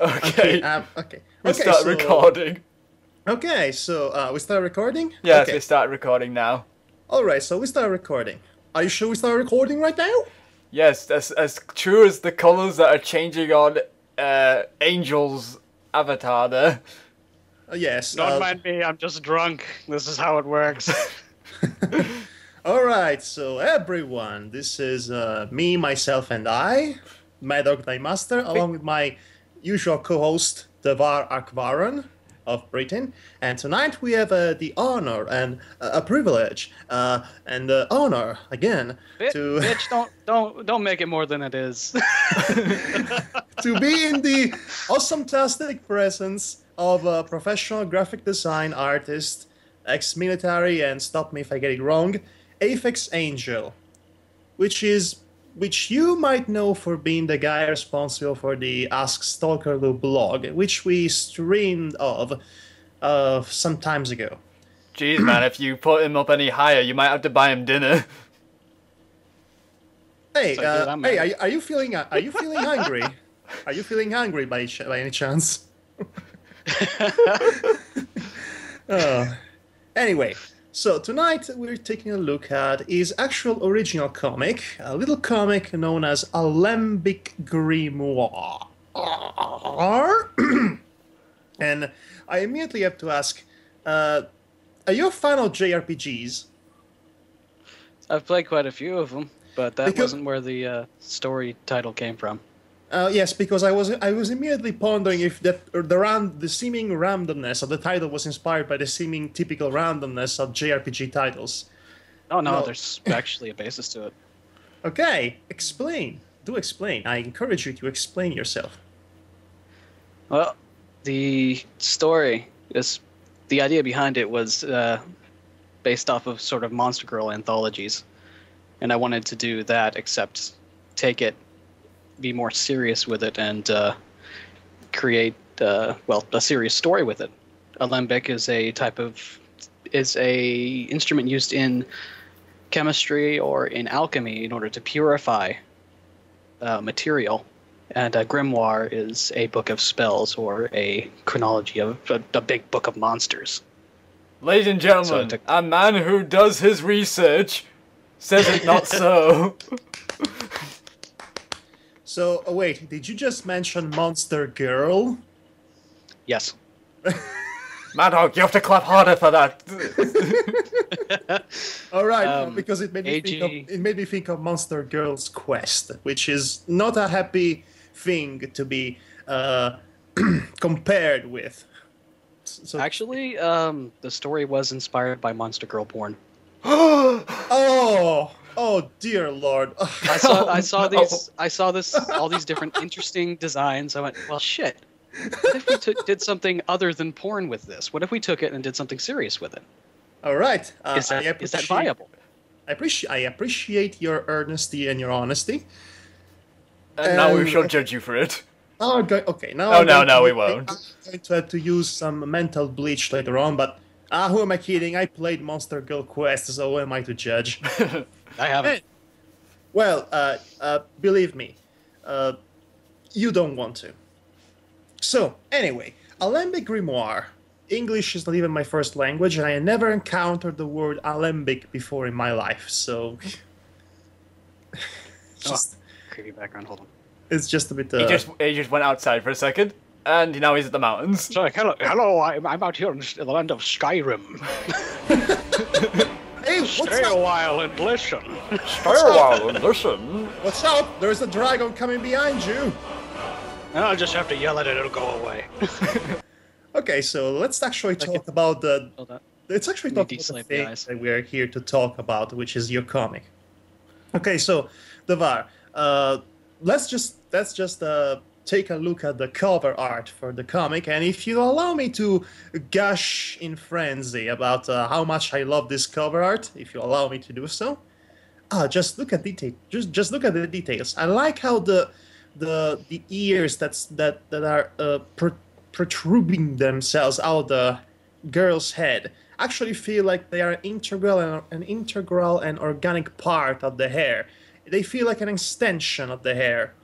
Okay. Okay. We start recording. Okay, so we start recording? Yes, okay. we start recording now. Alright, so we start recording. Are you sure we start recording right now? Yes, as true as the colours that are changing on Angel's avatar there. Yes. Don't mind me, I'm just drunk. This is how it works. Alright, so everyone, this is me, myself, and I, Madhog and Master, along with my usual co-host, Devar Akvaran of Britain. And tonight we have the honor and a privilege and the honor again to Bitch, don't make it more than it is. to be in the awesome-tastic presence of a professional graphic design artist, ex-military, and stop me if I get it wrong, AphexAngel, which you might know for being the guy responsible for the Ask Stalkerloo blog, which we streamed of some times ago. Jeez, man, if you put him up any higher, you might have to buy him dinner. Hey, hey, are you feeling hungry? Are you feeling hungry by any chance? Anyway, so tonight we're taking a look at his actual original comic, a little comic known as Alembic Grimoire. And I immediately have to ask, are you a fan of JRPGs? I've played quite a few of them, but that wasn't where the story title came from. Yes, because I was immediately pondering if the seeming randomness of the title was inspired by the seeming typical randomness of JRPG titles. Oh no, there's actually a basis to it. Okay, explain. Do explain. I encourage you to explain yourself. Well, the story is the idea behind it was based off of sort of Monster Girl anthologies, and I wanted to do that, except take it. Be more serious with it and create a serious story with it. Alembic is a instrument used in chemistry or in alchemy in order to purify material, and a grimoire is a book of spells or a chronology of a big book of monsters. Ladies and gentlemen, a man who does his research says it not so. So, wait, did you just mention Monster Girl? Yes. Madhog, you have to clap harder for that. All right, because it made me think of Monster Girl's Quest, which is not a happy thing to be compared with. So, actually, the story was inspired by Monster Girl porn. Oh dear Lord! I saw all these different interesting designs. I went, well, shit. What if we did something other than porn with this? What if we took it and did something serious with it? All right. Is that viable? I appreciate your earnesty and your honesty. And now we shall judge you for it. Oh, okay. Now. Oh no, we won't. I'm going to have to use some mental bleach later on, but who am I kidding? I played Monster Girl Quest, so who am I to judge? I haven't. Well, believe me, you don't want to. So, anyway, Alembic Grimoire. English is not even my first language, and I never encountered the word alembic before in my life, so... Creepy background, hold on. It's just a bit... He just went outside for a second, and now he's at the mountains. So, hello, I'm out here in the land of Skyrim. Hey, Stay a while and listen. Stay a while and listen. What's up? There's a dragon coming behind you. I'll just have to yell at it, it'll go away. Okay, so let's actually talk about the... Let's actually talk about the thing that we're here to talk about, which is your comic. Okay, so, Devar, let's just take a look at the cover art for the comic, and if you allow me to gush in frenzy about how much I love this cover art, if you allow me to do so, just look at just look at the details. I like how the ears that are protruding themselves out of the girl's head actually feel like they are an integral and organic part of the hair. They feel like an extension of the hair,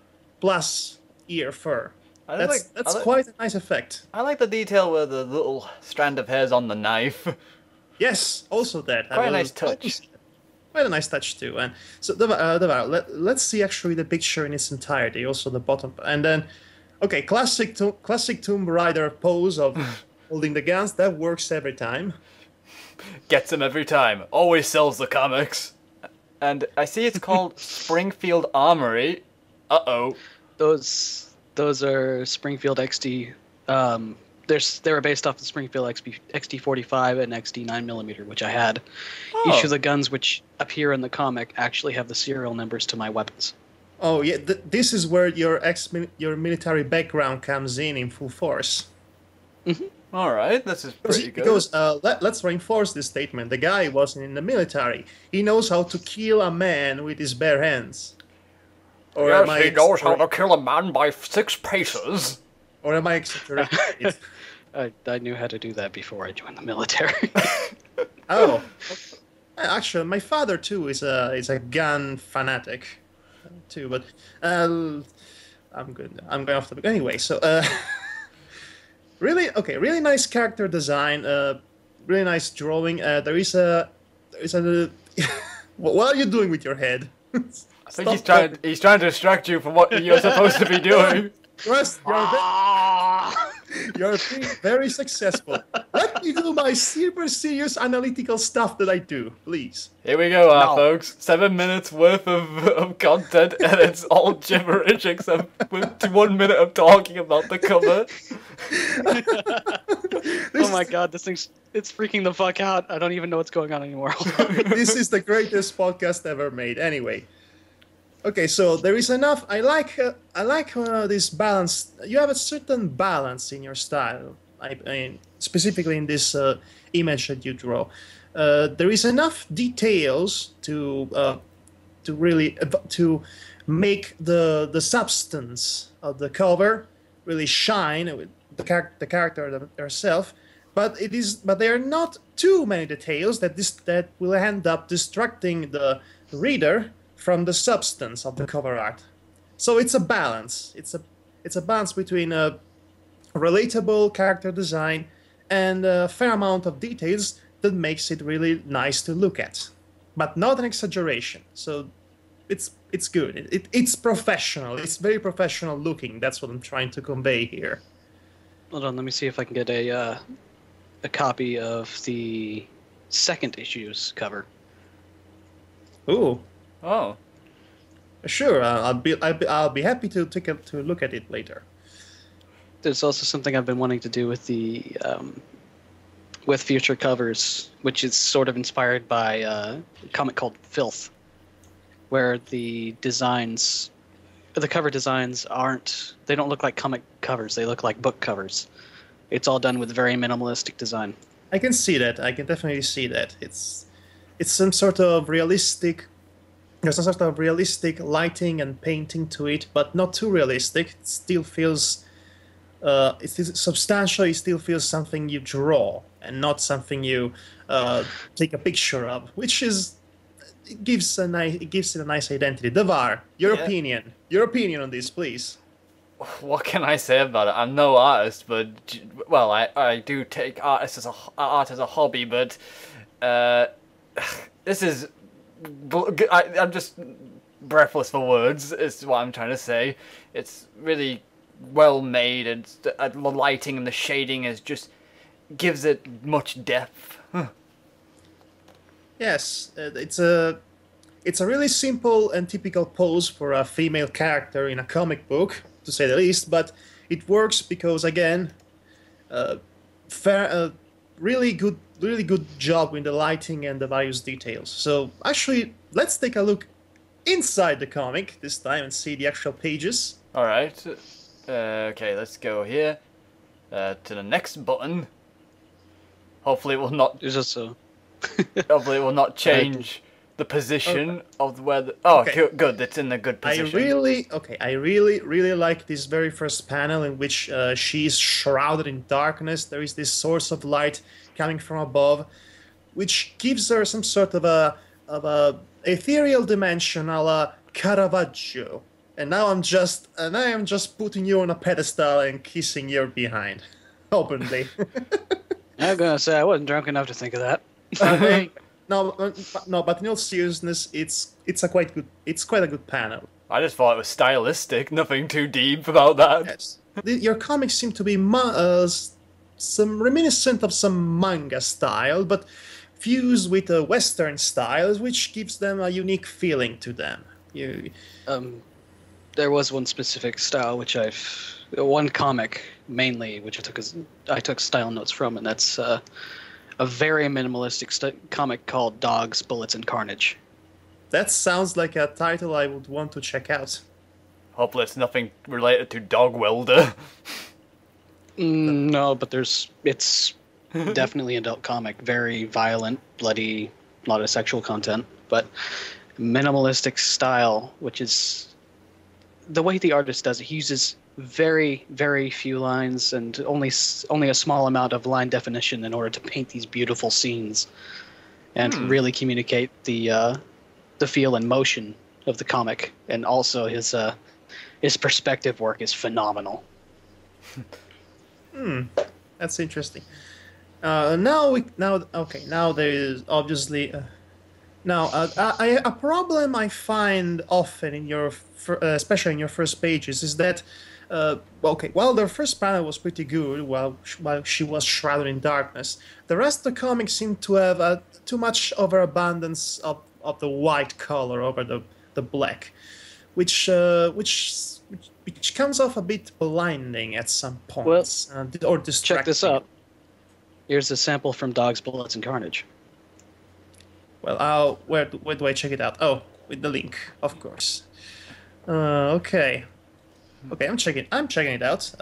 plus ear fur. That's quite a nice effect. I like the detail where the little strand of hair's on the knife. Yes, also that. Quite a nice touch. Quite a nice touch too. And so, Devar, let's see actually the picture in its entirety, also the bottom, and then, okay, classic Tomb Raider pose of holding the guns. That works every time. Gets him every time. Always sells the comics. And I see it's called Springfield Armory. Uh-oh. Those are Springfield XD. They were based off the Springfield XD45 and XD 9mm, which I had. Oh. Each of the guns which appear in the comic actually have the serial numbers to my weapons. Oh yeah, this is where your military background comes in full force. Mm-hmm. All right, this is pretty good. Because let's reinforce this statement. The guy wasn't in the military. He knows how to kill a man with his bare hands. Or yes, he knows how to kill a man by 6 paces. Or am I exaggerating? I knew how to do that before I joined the military. Oh, actually, my father too is a gun fanatic, too. But I'm good. I'm going off the anyway. So really nice character design. Really nice drawing. There is a. What are you doing with your head? I think he's trying to distract you from what you're supposed to be doing. Russ, you're being very successful. Let me do my super serious analytical stuff that I do, please. Here we go, folks. 7 minutes worth of content, and it's all gibberish except with 1 minute of talking about the cover. Oh my god, it's freaking the fuck out. I don't even know what's going on anymore. This is the greatest podcast ever made. Anyway. Okay, so there is enough. I like this balance. You have a certain balance in your style. I mean, specifically in this image that you draw, there is enough details to really make the substance of the cover really shine with the character herself. But there are not too many details that will end up distracting the reader from the substance of the cover art. So it's a balance. It's a balance between a relatable character design and a fair amount of details that makes it really nice to look at, but not an exaggeration. So it's good. It's professional. It's very professional looking. That's what I'm trying to convey here. Hold on, let me see if I can get a copy of the second issue's cover. Ooh. Oh, sure. I'll be happy to take to look at it later. There's also something I've been wanting to do with the with future covers, which is sort of inspired by a comic called Filth, where the cover designs they don't look like comic covers. They look like book covers. It's all done with very minimalistic design. I can see that. I can definitely see that. It's some sort of realistic. There's some sort of realistic lighting and painting to it, but not too realistic. It still feels, it's substantial. It still feels something you draw and not something you take a picture of, which it gives it a nice identity. Devar, your opinion on this, please. What can I say about it? I'm no artist, but well, I do take art as a hobby, but this is. I'm just breathless for words, is what I'm trying to say. It's really well made, and the lighting and the shading gives it much depth. Yes, it's a really simple and typical pose for a female character in a comic book, to say the least, but it works because, again, really good job with the lighting and the various details. So actually, let's take a look inside the comic this time and see the actual pages. All right. Okay, let's go here to the next button. Hopefully, it will not. Hopefully, it will not change the position of where the. Oh, okay. Good. It's in the good position. I really like this very first panel in which she's shrouded in darkness. There is this source of light coming from above, which gives her some sort of a ethereal dimension, a la Caravaggio. and now I am just putting you on a pedestal and kissing your behind, openly. I'm gonna say I wasn't drunk enough to think of that. No, but in all seriousness, it's quite a good panel. I just thought it was stylistic, nothing too deep about that. Yes. Your comics seem to be some reminiscent of some manga style, but fused with a Western style, which gives them a unique feeling to them. There was one specific style one comic mainly, which I took style notes from, and that's a very minimalistic comic called Dogs, Bullets, and Carnage. That sounds like a title I would want to check out. Hopefully it's nothing related to Dog Welder. No, but it's definitely an adult comic. Very violent, bloody, a lot of sexual content, but minimalistic style, which is the way the artist does it. He uses very, very few lines and only a small amount of line definition in order to paint these beautiful scenes and really communicate the feel and motion of the comic. And also his perspective work is phenomenal. That's interesting. Now there is obviously a problem I find often in your especially in your first pages is that while the first panel was pretty good while she was shrouded in darkness, the rest of the comic seemed to have too much overabundance of the white color over the black, which comes off a bit blinding at some points, or distracting. Check this out. Here's a sample from Dogs, Bullets, and Carnage. Well, where do I check it out? Oh, with the link, of course. Okay, I'm checking it out.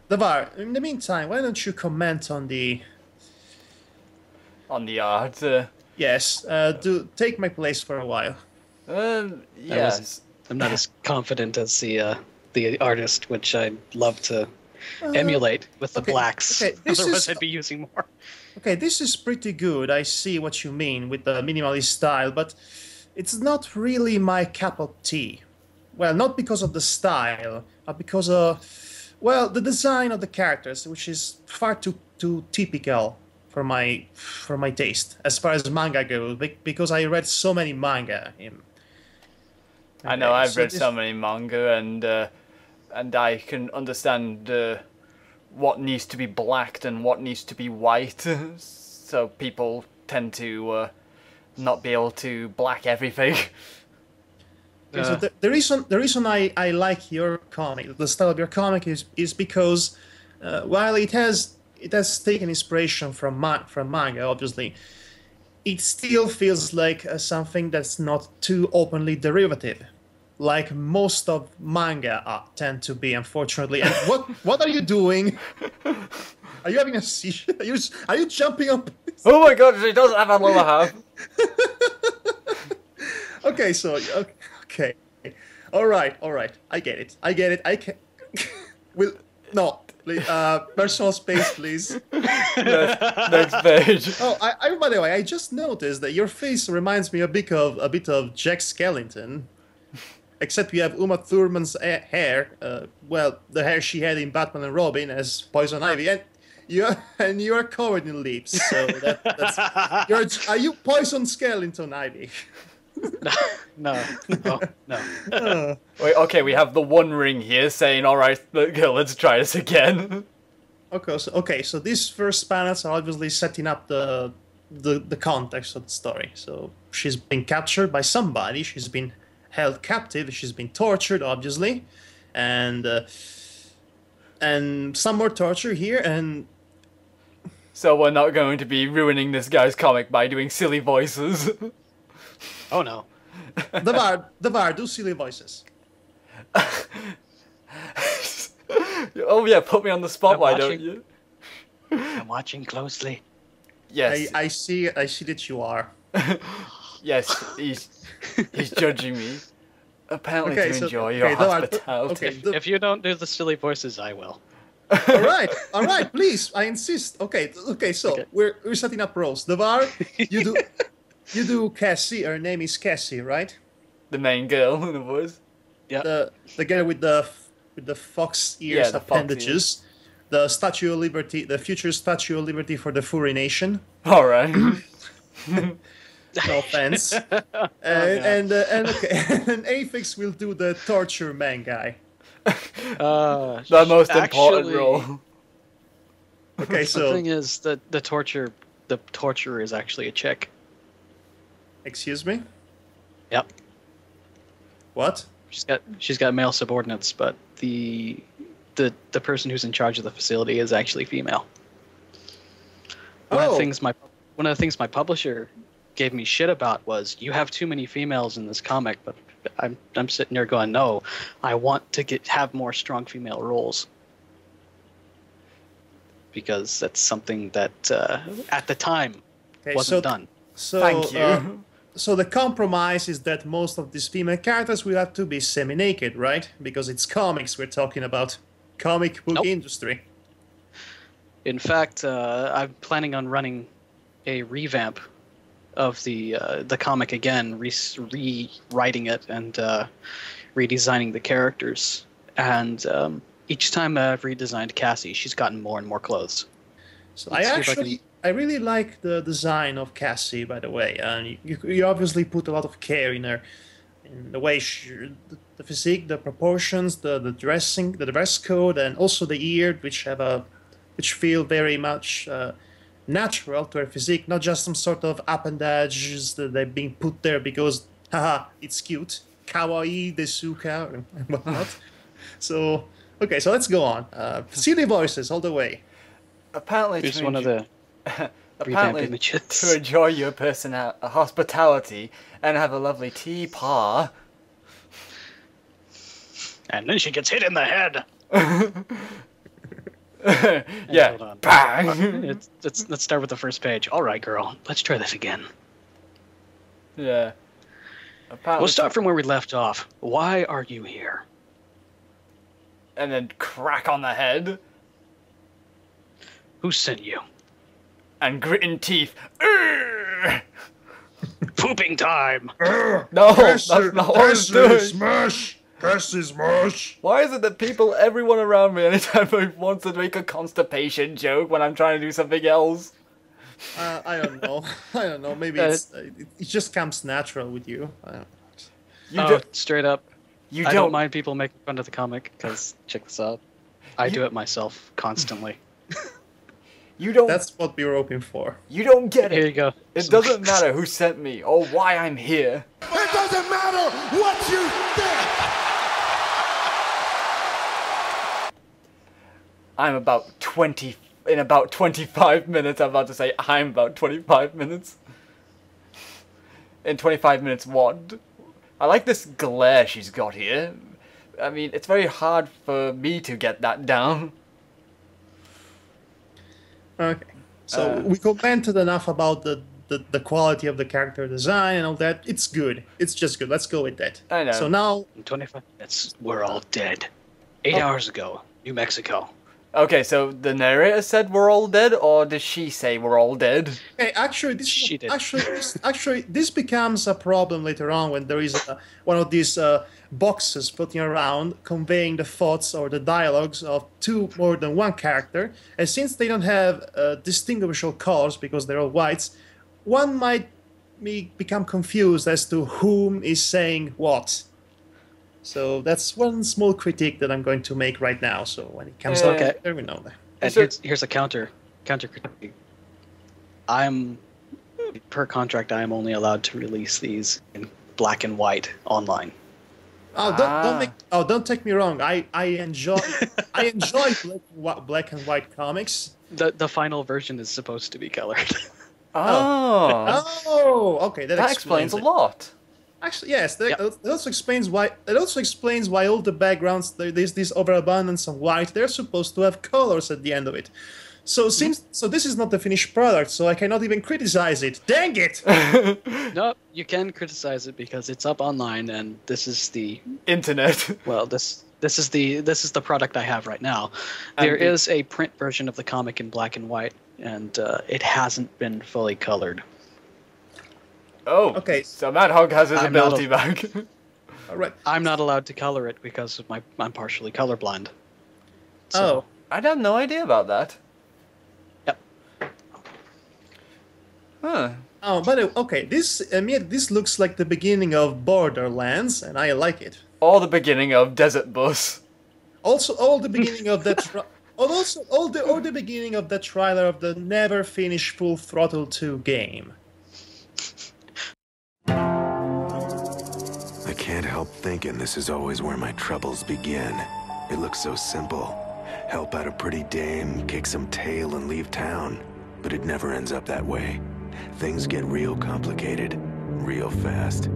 Devar, in the meantime, why don't you comment on the art? Yes. Take my place for a while. Yes. I'm not as confident as the artist, which I'd love to emulate with the blacks. Okay, otherwise, I'd be using more. Okay, this is pretty good. I see what you mean with the minimalist style, but it's not really my cup of tea. Well, not because of the style, but because of, the design of the characters, which is far too typical for my taste, as far as manga goes, because I read so many manga. I know, I've read so many manga, and I can understand what needs to be blacked and what needs to be white. So people tend to not be able to black everything. Okay, so the reason I like your comic, the style of your comic, is because while it has taken inspiration from manga, obviously, it still feels like something that's not too openly derivative, like most of manga tend to be, unfortunately. And what are you doing? Are you having a seizure? Are you jumping up? Oh my god, she doesn't have a lower half. Okay, so okay, all right. I get it. I can. No. Personal space, please. Next page. Oh, by the way, I just noticed that your face reminds me a bit of Jack Skellington, except you have Uma Thurman's hair. The hair she had in Batman and Robin as Poison Ivy, and you are covered in lips. So are you Poison Skellington Ivy? No. Wait, okay, we have the One Ring here saying, all right, let's try this again. Okay, so these first panels are obviously setting up the context of the story. So she's been captured by somebody. She's been held captive. She's been tortured, obviously, and some more torture here. And so we're not going to be ruining this guy's comic by doing silly voices. Oh no. Devar, do silly voices. Oh yeah, put me on the spot, why don't you? I'm watching closely. Yes. I see that you are. Yes, he's judging me. Apparently to enjoy your hospitality. If you don't do the silly voices, I will. All right, please, I insist. Okay, so we're setting up roles. Devar, you do Cassie. Her name is Cassie, right? The main girl in the voice. the guy with the fox ears appendages, the Statue of Liberty, the future Statue of Liberty for the Furry Nation. All right. No offense. And Aphex will do the torture man guy. The most important role. Okay, so the thing is that the torturer is actually a chick. Excuse me? Yep. What? She's got male subordinates, but the person who's in charge of the facility is actually female. One of the things my publisher gave me shit about was, you have too many females in this comic, but I'm sitting there going, no, I want to have more strong female roles. Because that's something that at the time wasn't done. So thank you. So the compromise is that most of these female characters will have to be semi-naked, right? Because it's comics we're talking about. Comic book industry. In fact, I'm planning on running a revamp of the comic again, rewriting it and redesigning the characters. And each time I've redesigned Cassie, she's gotten more and more clothes. So I really like the design of Cassie, by the way. You obviously put a lot of care in her, in the way the physique, the proportions, the dressing, the dress code, and also the ear, which feel very much natural to her physique, not just some sort of appendages that they're being put there because, haha, it's cute, kawaii, desuka, and whatnot. So, okay, so let's go on. Silly voices all the way. Apparently, it's one of the apparently images. To enjoy your hospitality and have a lovely tea-pa. And then she gets hit in the head. Yeah. Hold on. Bang. Let's start with the first page. All right, girl. Let's try this again. Yeah. Apparently, we'll start from where we left off. Why are you here? And then crack on the head. Who sent you? And gritting teeth. Pooping time. No, that's not what I was doing. Smash. Cassie smash. Why is it that everyone around me, anytime I want to make a constipation joke when I'm trying to do something else? I don't know. I don't know. Maybe it just comes natural with you. I don't know. Straight up. I don't mind people making fun of the comic, because check this out. I do it myself constantly. You don't. That's what we were hoping for. You don't get it. Here you go. It doesn't matter who sent me or why I'm here. It doesn't matter what you think. I'm about 20. In about 25 minutes, I'm about to say I'm about 25 minutes. In 25 minutes, what? I like this glare she's got here. I mean, it's very hard for me to get that down. Okay, so we commented enough about the quality of the character design and all that. It's good. It's just good. Let's go with that. I know. So now... In 25 minutes, we're all dead. 8 hours ago, New Mexico. Okay, so the narrator said we're all dead, or did she say we're all dead? Okay, actually, this becomes a problem later on when there is one of these boxes floating around conveying the thoughts or the dialogues of two more than one character. And since they don't have distinguishable colors because they're all whites, one might become confused as to whom is saying what. So that's one small critique that I'm going to make right now. So when it comes out, there we know that. And here's a counter critique. Per contract, I am only allowed to release these in black and white online. Oh, don't take me wrong. I enjoy black and white comics. The final version is supposed to be colored. Okay, that explains a lot. Actually, yes, that also explains why. It also explains why all the backgrounds, there's this overabundance of white. They're supposed to have colors at the end of it. So this is not the finished product, so I cannot even criticize it. Dang it! No, you can criticize it because it's up online, and this is the internet. Well, this is the product I have right now. There is a print version of the comic in black and white, and it hasn't been fully colored. Oh, okay. So Madhog has his ability back. All right. I'm not allowed to color it because of I'm partially colorblind. So. I have no idea about that. Yep. Huh. Oh, but okay. This looks like the beginning of Borderlands, and I like it. Or the beginning of Desert Bus. Also, all the beginning of that. Also, all the beginning of the trailer of the never finished Full Throttle 2 game. I can't help thinking this is always where my troubles begin. It looks so simple. Help out a pretty dame, kick some tail, and leave town. But it never ends up that way. Things get real complicated, real fast.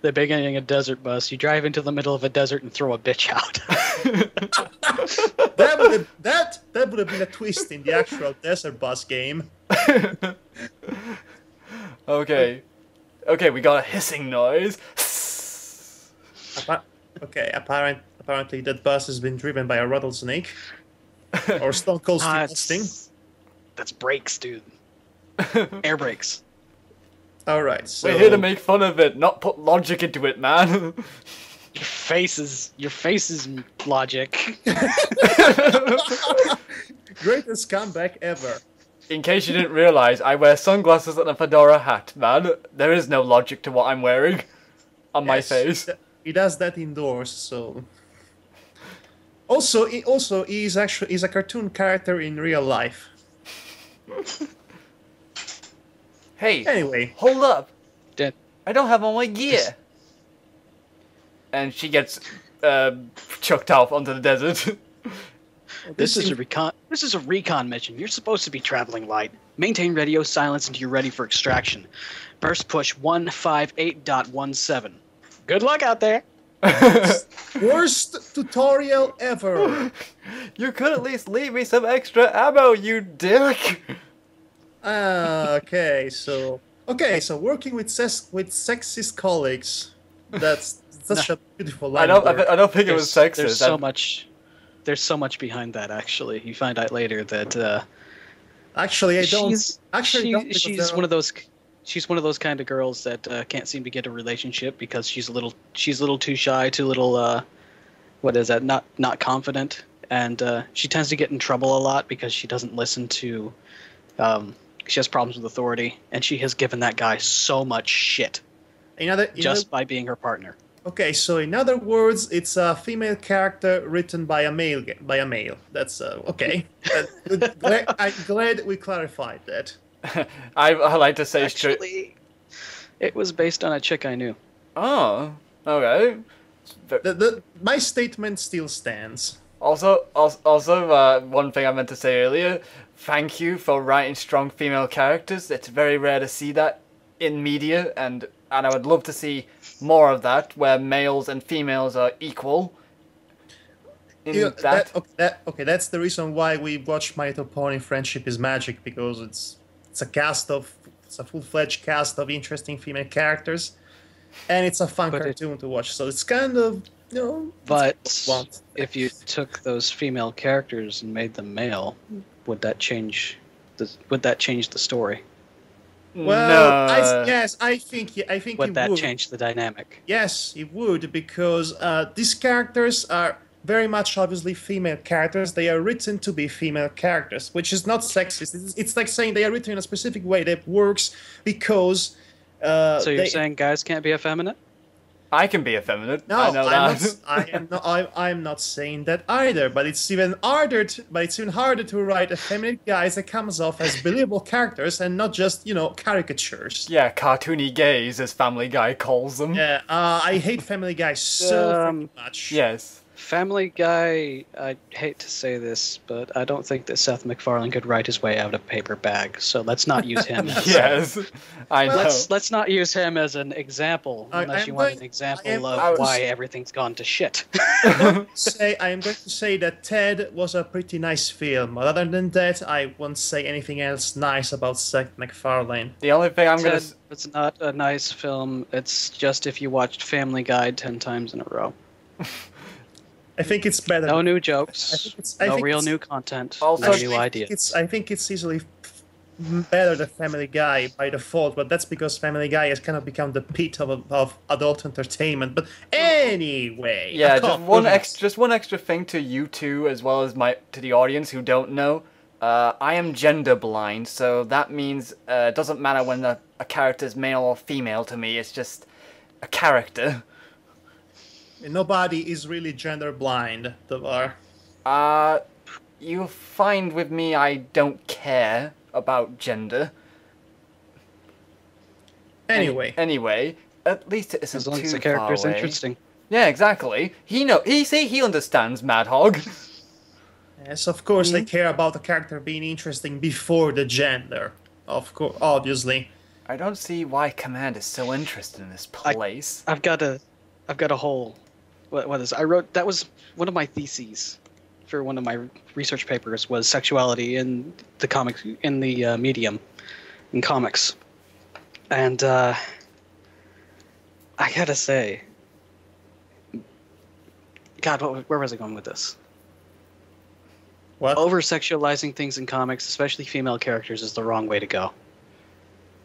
The beginning of Desert Bus. You drive into the middle of a desert and throw a bitch out. that would have been a twist in the actual Desert Bus game. Okay. Okay, we got a hissing noise. Okay, apparently that bus has been driven by a rattlesnake. Or Stone Cold Steve Austin. That's brakes, dude. Air brakes. Alright, so... We're here to make fun of it, not put logic into it, man. Your face is logic. Greatest comeback ever. In case you didn't realize, I wear sunglasses and a fedora hat, man. There is no logic to what I'm wearing on my face. He does that indoors, so... Also, he's a cartoon character in real life. Hey, anyway, hold up. Dead. I don't have all my gear. And she gets chucked off onto the desert. This is a recon mission. You're supposed to be traveling light. Maintain radio silence until you're ready for extraction. Burst push 158.17. Good luck out there. Worst tutorial ever. You could at least leave me some extra ammo, you dick. Okay, so working with sexist colleagues. That's such a beautiful line. I don't think it was sexist. There's so much behind that. Actually, you find out later that. Actually, I don't. She's one of those. She's one of those kind of girls that can't seem to get a relationship because she's a little too shy, too little. What is that? Not confident, and she tends to get in trouble a lot because she doesn't listen to. She has problems with authority, and she has given that guy so much shit. By being her partner. Okay, so in other words, it's a female character written by a male. That's okay. I'm glad we clarified that. I like to say actually, it was based on a chick I knew. Oh, okay. My statement still stands. Also, one thing I meant to say earlier. Thank you for writing strong female characters. It's very rare to see that in media, and I would love to see more of that, where males and females are equal. That's the reason why we watch My Little Pony: Friendship is Magic, because it's a full-fledged cast of interesting female characters, and it's a fun cartoon to watch. So it's kind of But if you took those female characters and made them male, would that change the story? Well, no. yes, I think it would. Would that change the dynamic? Yes, it would, because these characters are very much obviously female characters. They are written to be female characters, which is not sexist. It's like saying they are written in a specific way that works because. So you're saying guys can't be effeminate? I can be effeminate. No, I know that. I'm not saying that either. But it's even harder. To write effeminate guys that comes off as believable characters and not just caricatures. Yeah, cartoony gays, as Family Guy calls them. Yeah, I hate Family Guy so much. Yes. Family Guy, I hate to say this, but I don't think that Seth MacFarlane could write his way out of paper bag, so let's not use him. Yes, I know. Let's not use him as an example, unless you want an example of why everything's gone to shit. I am going to say that Ted was a pretty nice film, but other than that, I won't say anything else nice about Seth MacFarlane. The only thing I'm going to... It's not a nice film, it's just if you watched Family Guy 10 times in a row. I think it's better. No new jokes. No real new content. Also, no new ideas. I think it's easily better than Family Guy by default, but that's because Family Guy has kind of become the pit of adult entertainment. But anyway, yeah, just one extra thing to you two, as well as to the audience who don't know. I am gender blind, so that means it doesn't matter when a character is male or female to me. It's just a character. Nobody is really gender blind, Devar. You'll find with me I don't care about gender. Anyway, at least it isn't as long too as the character's far away. interesting. Yeah, exactly. He understands Madhog. Yes, of course they care about the character being interesting before the gender. Of course, obviously. I don't see why Command is so interested in this place. I've got a whole... I wrote... That was one of my theses for one of my research papers, was sexuality in the comics, in the medium, in comics. And I gotta say... God, where was I going with this? What? Over-sexualizing things in comics, especially female characters, is the wrong way to go.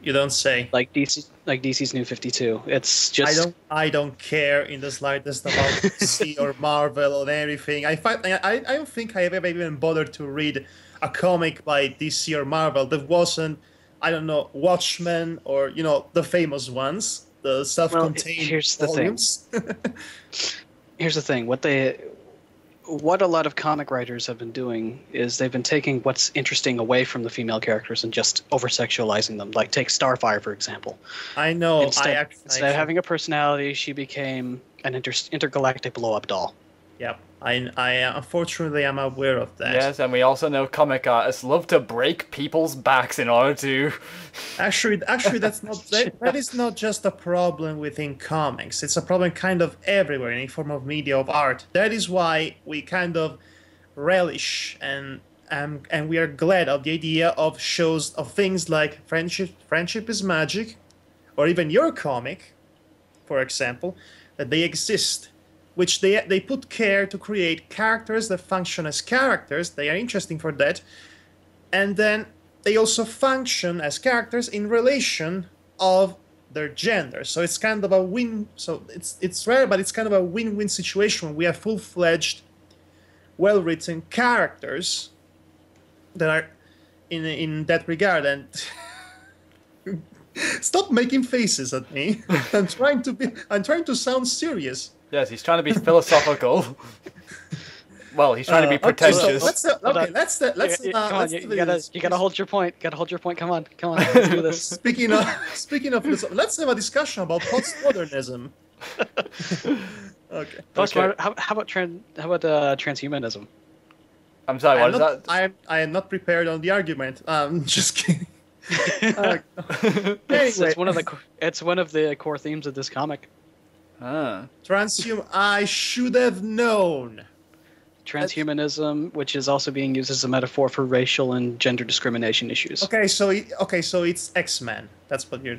You don't say. Like DC's New 52. It's just... I don't care in the slightest about DC or Marvel or anything. I don't think I have ever even bothered to read a comic by DC or Marvel that wasn't, I don't know, Watchmen or, the famous ones, the self-contained volumes. Here's the thing. What a lot of comic writers have been doing is they've been taking what's interesting away from the female characters and just over-sexualizing them. Like, take Starfire, for example. I know. Instead of having a personality, she became an intergalactic blow-up doll. Yep. I unfortunately am aware of that. Yes, and we also know comic artists love to break people's backs in order to... Actually, that is not just a problem within comics. It's a problem kind of everywhere in any form of media, of art. That is why we kind of relish and we are glad of the idea of shows of things like Friendship is Magic, or even your comic, for example, that they exist. Which they put care to create characters that function as characters. They are interesting for that. And then they also function as characters in relation of their gender. So it's kind of a win. So it's rare, but it's kind of a win-win situation. We have full-fledged, well-written characters that are in that regard. And stop making faces at me. I'm trying to sound serious. Yes, he's trying to be philosophical. Well, he's trying to be pretentious. You gotta hold your point. Come on. Let's do this. Speaking of, let's have a discussion about postmodernism. Okay. How about transhumanism? I'm sorry. What is that? I am not prepared on the argument. Just kidding. Anyway. It's one of the core themes of this comic. I should have known. Transhumanism, which is also being used as a metaphor for racial and gender discrimination issues. Okay, so it's X-Men. That's what you're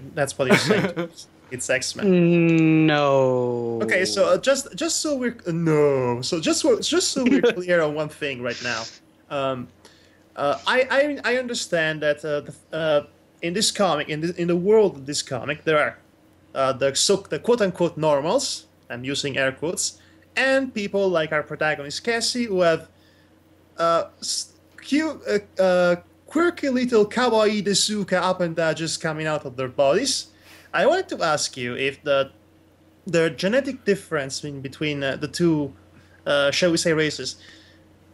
saying. It's X-Men. No. Okay, so just so we're clear on one thing right now. I understand that in this comic, in the world of this comic, there are the quote-unquote normals, I'm using air quotes, and people like our protagonist Cassie, who have cute, quirky little kawaii desuka appendages coming out of their bodies. I wanted to ask you if the genetic difference between the two, shall we say, races,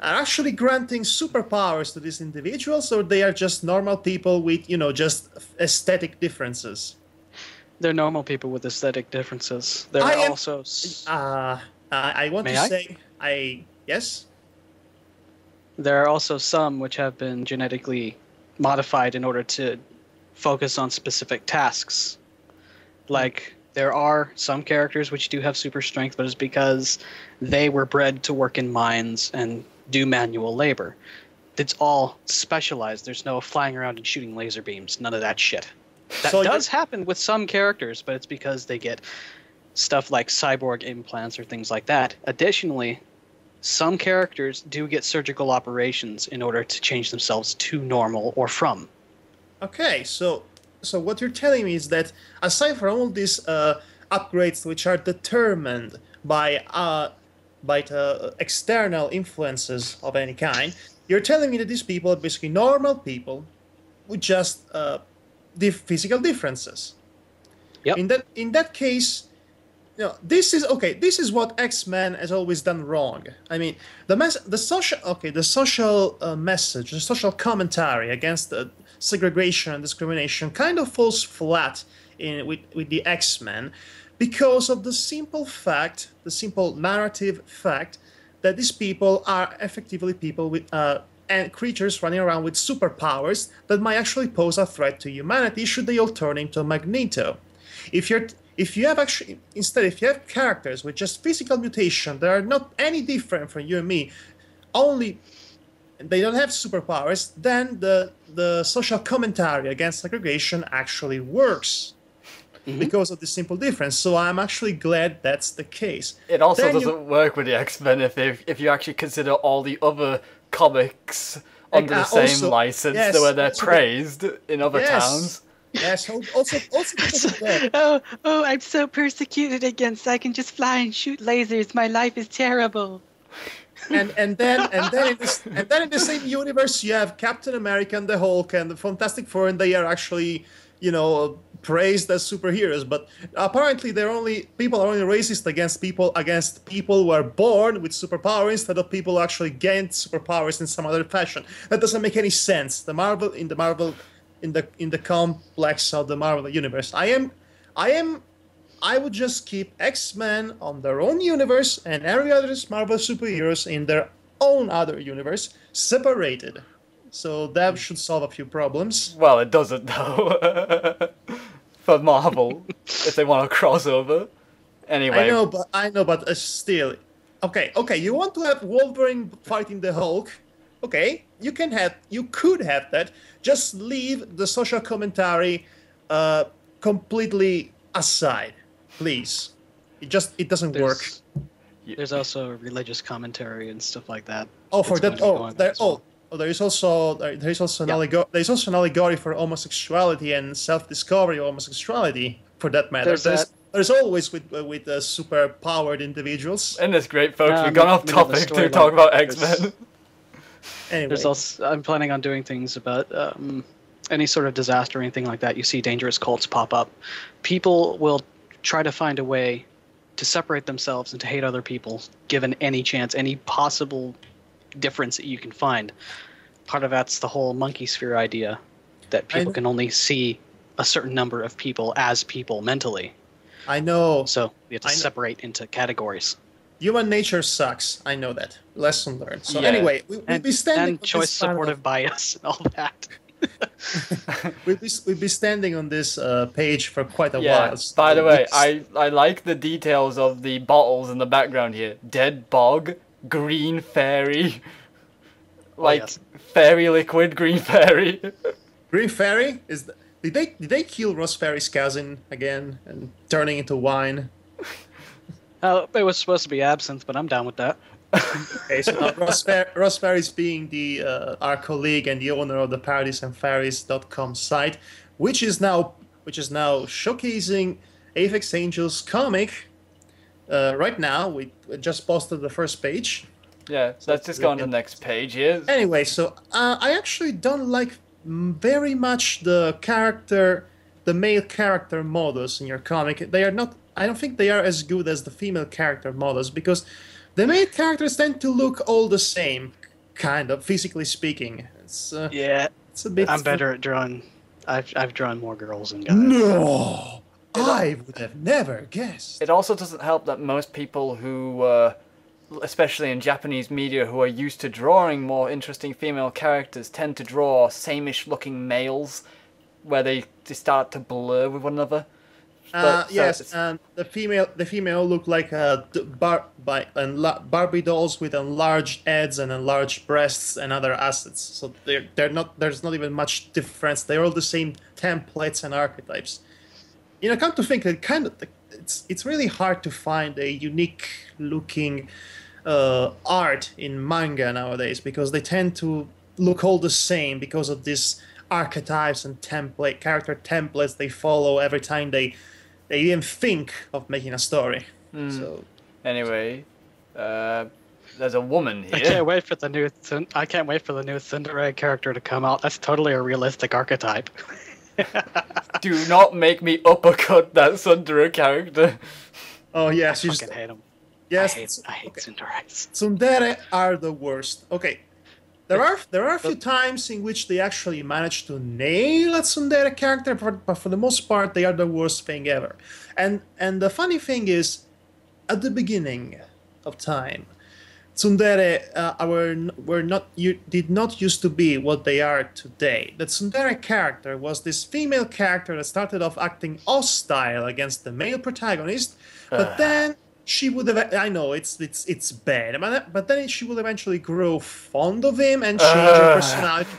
are actually granting superpowers to these individuals, or they are just normal people with, just aesthetic differences? They're normal people with aesthetic differences. There are also... I want to say... Yes? There are also some which have been genetically modified in order to focus on specific tasks. Like, there are some characters which do have super strength, but it's because they were bred to work in mines and do manual labor. It's all specialized. There's no flying around and shooting laser beams. None of that shit. That does happen with some characters, but it's because they get stuff like cyborg implants or things like that. Additionally, some characters do get surgical operations in order to change themselves to normal or from. Okay, so what you're telling me is that aside from all these upgrades which are determined by the external influences of any kind, you're telling me that these people are basically normal people with just physical differences. Yep. In that case, this is okay. This is what X-Men has always done wrong. I mean, the social message, the social commentary against segregation and discrimination kind of falls flat with the X-Men because of the simple narrative fact that these people are effectively people with and creatures running around with superpowers that might actually pose a threat to humanity should they all turn into Magneto. If you have characters with just physical mutation that are not any different from you and me, only they don't have superpowers, then the social commentary against segregation actually works because of the simple difference. So I'm actually glad that's the case. It also doesn't work with the X-Men if you actually consider all the other comics under the same license, where they're praised in other towns. Yes, also because of that. Oh, I'm so persecuted against. I can just fly and shoot lasers. My life is terrible. And then in the same universe you have Captain America and the Hulk and the Fantastic Four, and they are actually, praised as superheroes. But apparently people are only racist against people who are born with superpowers instead of people who actually gained superpowers in some other fashion. That doesn't make any sense. In the complex of the Marvel universe, I would just keep X-Men on their own universe and every other Marvel superheroes in their own other universe, separated. So that should solve a few problems. Well, it doesn't though. For Marvel, if they want a crossover. Anyway. I know, but still. Okay, you want to have Wolverine fighting the Hulk? Okay, you could have that. Just leave the social commentary completely aside, please. It doesn't work. There's also religious commentary and stuff like that. Oh, for that. There is also an allegory for homosexuality and self-discovery of homosexuality, for that matter. There's always with super powered individuals. And that's great, folks. We've gone off topic to talk about X-Men. Anyway. I'm planning on doing things about any sort of disaster or anything like that. You see dangerous cults pop up. People will try to find a way to separate themselves and to hate other people, given any chance, any possible difference that you can find. Part of that's the whole monkey sphere idea, that people can only see a certain number of people as people mentally. I know. So we have to separate into categories. Human nature sucks. I know that. Lesson learned. So anyway, we'll be standing and choice supportive bias and all that. We'll be standing on this page for quite a while. By the way, I like the details of the bottles in the background here. Dead bog, green fairy, fairy liquid, green fairy. Green fairy did they kill Ross Fairy's cousin again and turning into wine? Oh, it was supposed to be absinthe, but I'm down with that. Okay, so Ross Fairy's being our colleague and the owner of the paradisandfairies.com site, which is now showcasing AphexAngel's comic, right now. We just posted the first page. Yeah, so let's just go on to the next page here. Anyway, so I actually don't like very much the male character models in your comic. They are not. I don't think they are as good as the female character models because the male characters tend to look all the same, kind of physically speaking. It's it's a bit. I'm better at drawing. I've drawn more girls than guys. No, I would have never guessed. It also doesn't help that most people who, especially in Japanese media, who are used to drawing more interesting female characters, tend to draw same-ish looking males, where they start to blur with one another. Yes, and the female look like Barbie dolls with enlarged heads and enlarged breasts and other assets. So they're not. There's not even much difference. They're all the same templates and archetypes. You know, come to think, it's really hard to find a unique looking art in manga nowadays because they tend to look all the same because of these archetypes and character templates they follow every time they even think of making a story. So anyway, there's a woman here. I can't wait for the new Tsundere character to come out. That's totally a realistic archetype. Do not make me uppercut that Tsundere character. Oh yes, I fucking hate him. Yes, I hate Tsunderes. Tsundere are the worst. Okay. There are a few times in which they actually manage to nail a tsundere character, but for the most part, they are the worst thing ever. And the funny thing is, at the beginning of time, tsundere did not used to be what they are today. The tsundere character was this female character that started off acting hostile against the male protagonist, but then she would have. I know it's bad, but then she will eventually grow fond of him and change her personality.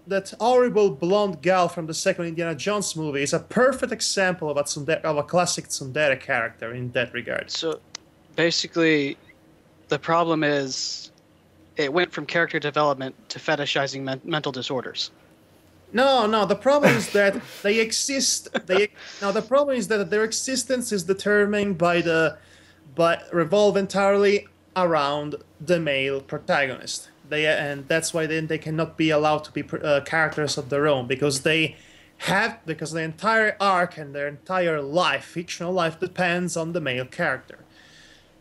That horrible blonde gal from the second Indiana Jones movie is a perfect example of a classic tsundere character in that regard. So, basically, the problem is, it went from character development to fetishizing mental disorders. No. The problem is that they exist. The problem is that their existence is determined revolve entirely around the male protagonist. And that's why then they cannot be allowed to be characters of their own because the entire arc and their entire fictional life, depends on the male character.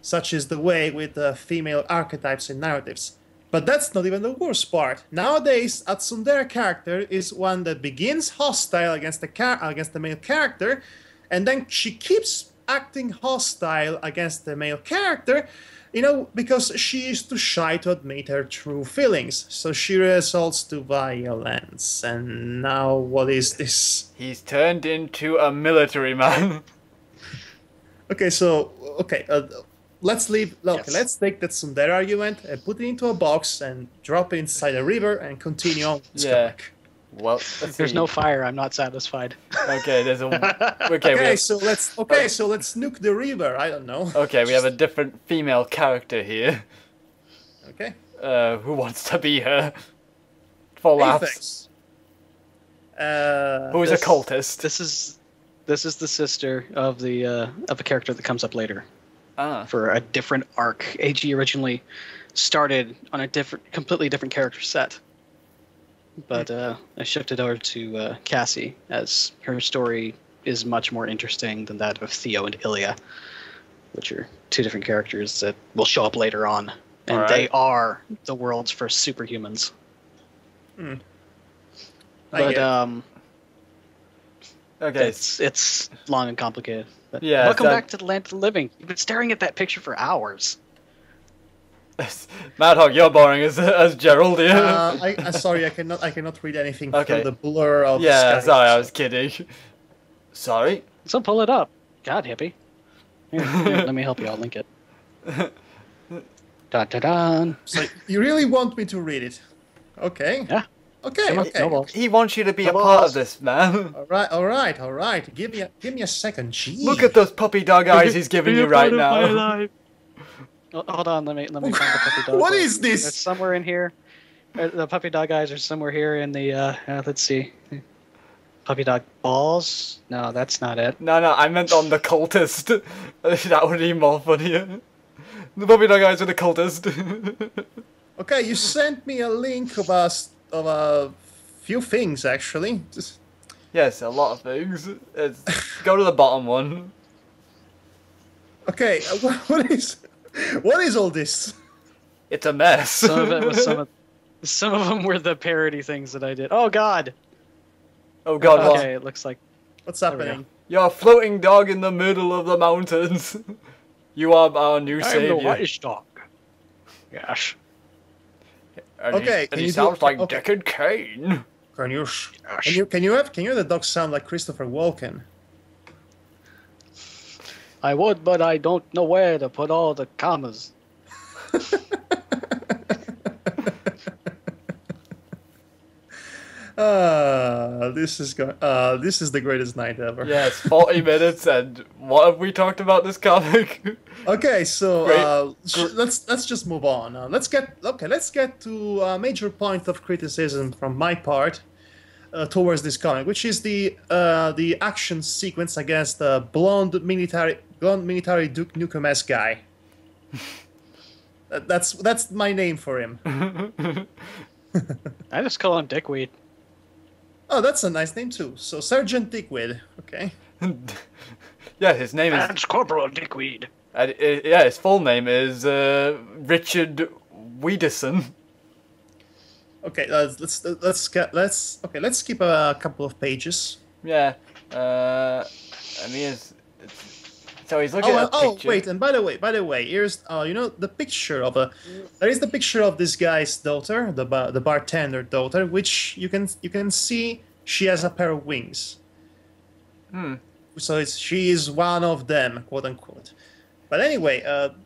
Such is the way with the female archetypes in narratives. But that's not even the worst part. Nowadays, a tsundere character is one that begins hostile against the male character, and then she keeps acting hostile against the male character, because she is too shy to admit her true feelings. So she resorts to violence. And now, what is this? He's turned into a military man. Let's leave. Let's take that tsundere argument and put it into a box and drop it inside a river and continue on. Well, there's no fire. I'm not satisfied. Okay, there's a. So let's nuke the river. I don't know. Okay, we have a different female character here. Okay. Who wants to be her? For laughs. Who is a cultist? This is the sister of a character that comes up later. For a different arc. AG originally started on a completely different character set. But I shifted over to Cassie, as her story is much more interesting than that of Theo and Ilya, which are two different characters that will show up later on. And they are the world's first superhumans. But okay, it's long and complicated. But welcome back to the land of the living. You've been staring at that picture for hours. Madhog, you're boring as Gerald. I'm sorry, I cannot read anything through the blur of. Yeah, sorry, I was kidding. Sorry. So pull it up. God, hippie. Here, let me help you. I'll link it. Da-da-da. So you really want me to read it? Okay. Yeah. Okay. He wants you to be a part of this, man. All right. Give me a second. Jeez. Look at those puppy dog eyes he's giving you right now. Hold on, let me find the puppy dog. What is this? It's somewhere in here. The puppy dog eyes are somewhere here in the. Let's see. Puppy dog balls? No, that's not it. No, I meant on the cultist. That would be more funnier. The puppy dog eyes are the cultist. Okay, you sent me a link of a few things, actually. Yes, a lot of things. Go to the bottom one. Okay, what is all this? It's a mess. Some of it was some of them were the parody things that I did. Oh God. Oh God, what? Okay, it looks like. What's happening? You're a floating dog in the middle of the mountains. You are our new savior. I'm the whitish dog. Yes. And Okay, he sounds like Deckard Cain. Can you have the dog sound like Christopher Walken? I would, but I don't know where to put all the commas. This is the greatest night ever. Yes, 40 minutes, and what have we talked about this comic? Okay, so let's just move on. Let's get to a major point of criticism from my part towards this comic, which is the action sequence against the blonde military Duke Nukem-esque guy. That's my name for him. I just call him Dickweed. Oh, that's a nice name too. So Sergeant Dickweed. Okay. Yeah, his name is Lance Corporal Dickweed. Yeah, his full name is Richard Wiedison. Okay, let's skip a couple of pages. Yeah. I mean, so he's looking at a picture. Oh, wait, and by the way, here's the picture of there is the picture of this guy's daughter, the bartender daughter, which you can see she has a pair of wings. So she is one of them, quote unquote. But anyway,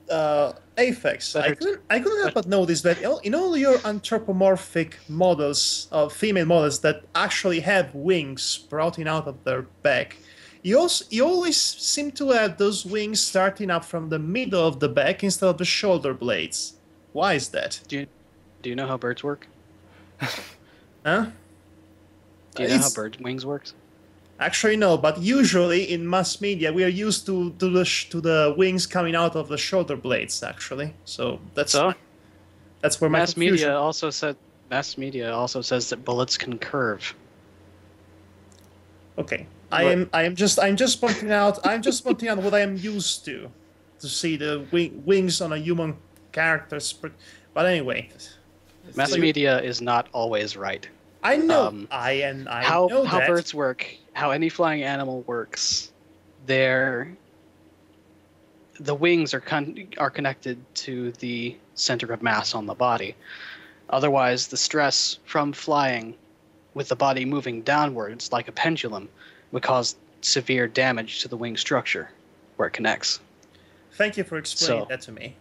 Aphex, I couldn't help but notice that in all your anthropomorphic models of female models that actually have wings sprouting out of their back, you always seem to have those wings starting up from the middle of the back instead of the shoulder blades. Why is that? Do you know how birds work? Huh? Do you know how bird wings works? Actually, no. But usually in mass media, we are used to the wings coming out of the shoulder blades. Actually, so that's where my mass media also says that bullets can curve. Okay. I'm just pointing out what I am used to see the wings on a human character's. But anyway, mass media is not always right. I know. I know how that. birds work, how any flying animal works. The wings are connected to the center of mass on the body. Otherwise, the stress from flying, with the body moving downwards like a pendulum, would cause severe damage to the wing structure where it connects. Thank you for explaining that to me.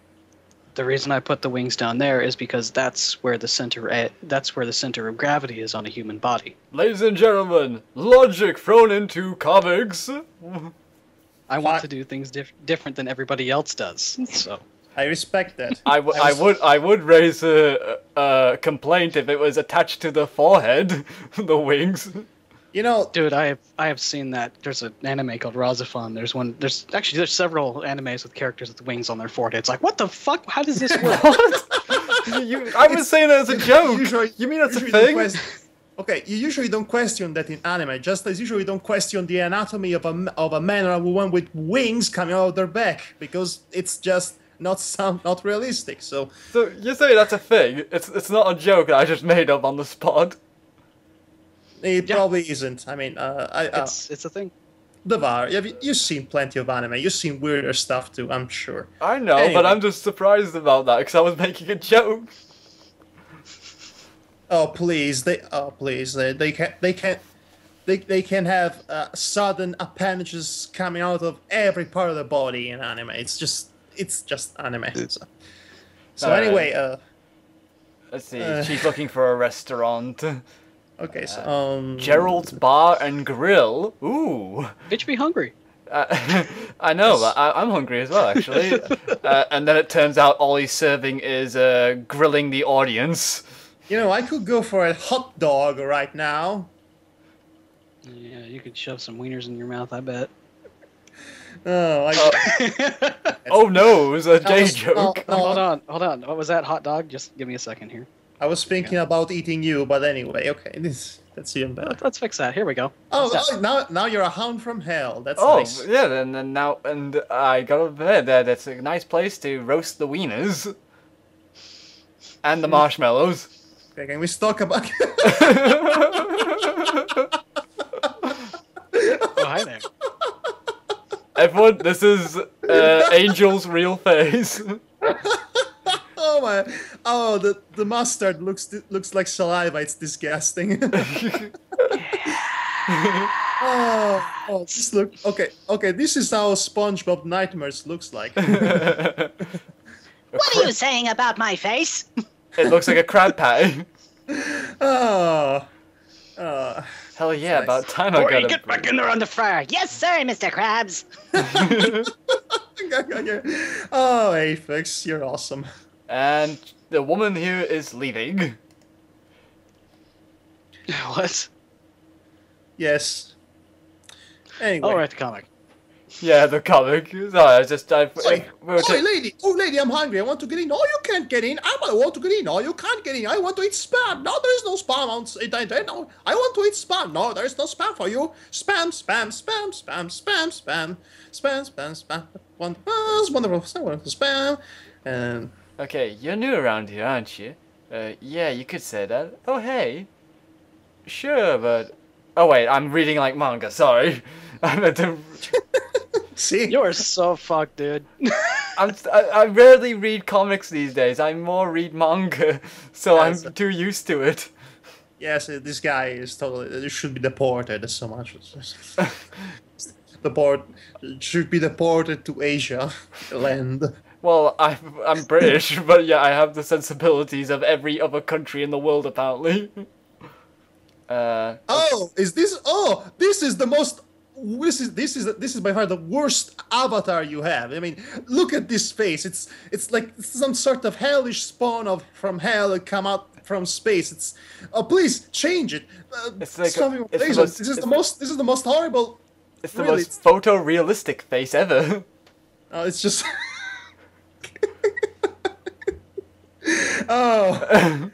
The reason I put the wings down there is because that's where the center of gravity is on a human body. Ladies and gentlemen, logic thrown into comics. I want to do things different than everybody else does. So I respect that. I would raise a complaint if it was attached to the forehead, the wings. You know, dude, I have seen that. There's an anime called Razafon. There's several animes with characters with wings on their forehead. It's like, what the fuck? How does this work? I was saying that as a joke. You mean that's a thing? Okay, you usually don't question that in anime, just as you usually don't question the anatomy of a man or a woman with wings coming out of their back, because it's just not realistic. So you say that's a thing? It's not a joke that I just made up on the spot. It probably isn't. I mean, it's a thing. Devar, you've seen plenty of anime. You've seen weirder stuff too, I'm sure. I know, anyway. But I'm just surprised about that because I was making a joke. Oh please, they can have sudden appendages coming out of every part of the body in anime. It's just anime. So anyway, let's see. She's looking for a restaurant. Okay, so Gerald's Bar and Grill. Ooh, bitch, be hungry. I know, but I'm hungry as well, actually. And then it turns out all he's serving is grilling the audience. You know, I could go for a hot dog right now. Yeah, you could shove some wieners in your mouth, I bet. Oh, oh no, it was a gay joke. No, hold on. What was that, hot dog? Just give me a second here. I was thinking about eating you, but anyway, okay. That's even better. Let's fix that. Here we go. Now you're a hound from hell. That's nice. Oh, yeah, and now I got a bed. That's a nice place to roast the wieners. And the marshmallows. Okay, can we talk about... Oh, hi there. Everyone, this is Angel's real face. Oh my! Oh, the mustard looks like saliva. It's disgusting. oh, this look okay. Okay, this is how SpongeBob Nightmares looks like. What are you saying about my face? It looks like a crab patty. Oh. Hell yeah! Nice. About time I got get back in there on the fire. Yes, sir, Mr. Krabs. Oh, Aphex, you're awesome. And the woman here is leaving. What? Yes. Anyway. Oh, right, the comic. Yeah, the comic. Sorry, lady, I'm hungry. I want to get in. Oh, you can't get in. I want to get in. Oh, you can't get in. I want to eat spam. No, there is no spam. No, I want to eat spam. No, there is no spam for you. Spam. Wonderful spam. And okay, you're new around here, aren't you? Yeah, you could say that. Oh, hey. Sure, but... Oh, wait, I'm reading like manga. Sorry. I meant to... See? You're so fucked, dude. I rarely read comics these days. I more read manga, so I'm too used to it. Yes, this guy is totally... This should be deported so much. Should be deported to Asia land. Well, I'm British, but yeah, I have the sensibilities of every other country in the world, apparently. This is the most... This is by far the worst avatar you have. I mean, look at this face. It's like some sort of hellish spawn from hell come out from space. It's please change it. It's like this is the most horrible. It's the most photorealistic face ever. It's just. Oh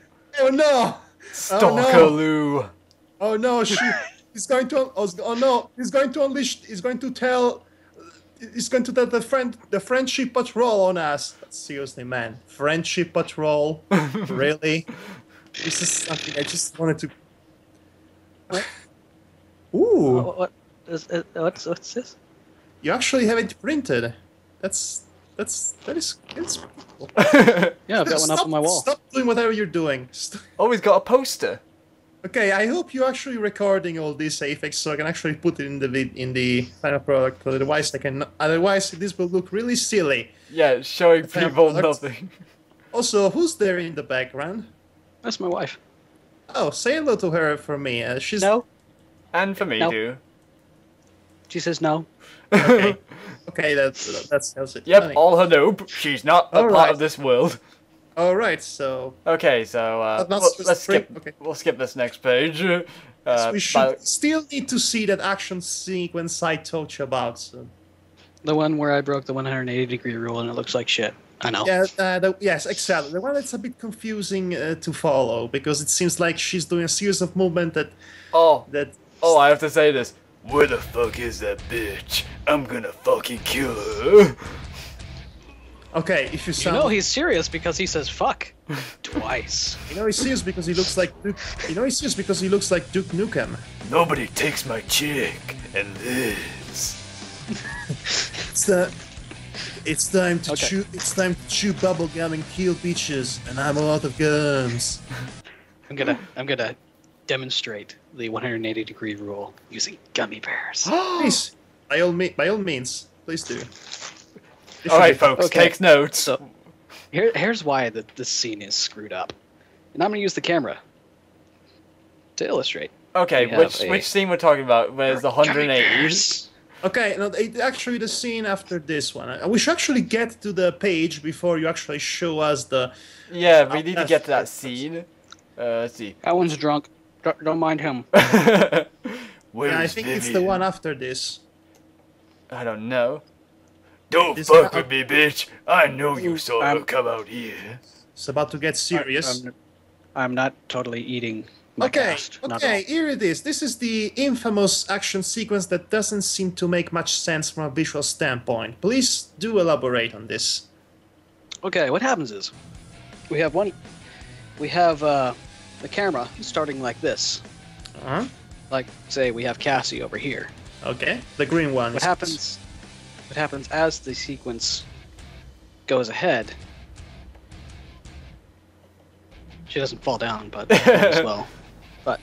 no! Stalkerloo. Oh no! He's going to. Oh no! He's going to unleash. He's going to tell the friendship patrol on us. Seriously, man, friendship patrol. Really? This is something I just wanted to. What? Ooh. What's this? You actually have it printed. That is cool. Yeah, I've got one up on my wall. Stop doing whatever you're doing. Oh, he's got a poster. Okay, I hope you're actually recording all this Aphex so I can actually put it in the final product. Otherwise, this will look really silly. Yeah, showing people nothing. Also, who's there in the background? That's my wife. Oh, say hello to her for me. She's no. And for me too. She says no. Okay. Okay, that's it. Yep, funny. all her nope. She's not a part of this world. All right, so. Okay, so let's skip. Okay. We'll skip this next page. We should still need to see that action sequence I told you about. So. The one where I broke the 180-degree rule and it looks like shit. I know. Yeah, yes, exactly. The one that's a bit confusing to follow because it seems like she's doing a series of movement that. Oh, I have to say this. Where the fuck is that bitch? I'm gonna fucking kill her. Okay, if you sound... You know he's serious because he says fuck twice. You know he's serious because he looks like Duke... You know he's serious because he looks like Duke Nukem. Nobody takes my chick, and this... It's time to chew... It's time to chew bubblegum and kill bitches, and I'm out of guns. I'm gonna demonstrate the 180-degree rule using gummy bears. Please, by all means, please do. All right, folks, take notes. So, here's why this scene is screwed up. And I'm going to use the camera to illustrate. Okay, which scene we're talking about? Where's the 180? Okay, no, actually the scene after this one. We should actually get to the page before you actually show us the... Yeah, we need to get to that scene. Let's see. That one's drunk. Don't mind him. Yeah, I think it's the one after this. I don't know. Don't fuck with me, bitch. I know you saw her come out here. It's about to get serious. I'm not totally eating my cast. Okay, here it is. This is the infamous action sequence that doesn't seem to make much sense from a visual standpoint. Please do elaborate on this. Okay, what happens is we have the camera starting like this. Uh-huh. Like, say we have Cassie over here. Okay, the green one. What happens as the sequence goes ahead? She doesn't fall down, but as well. But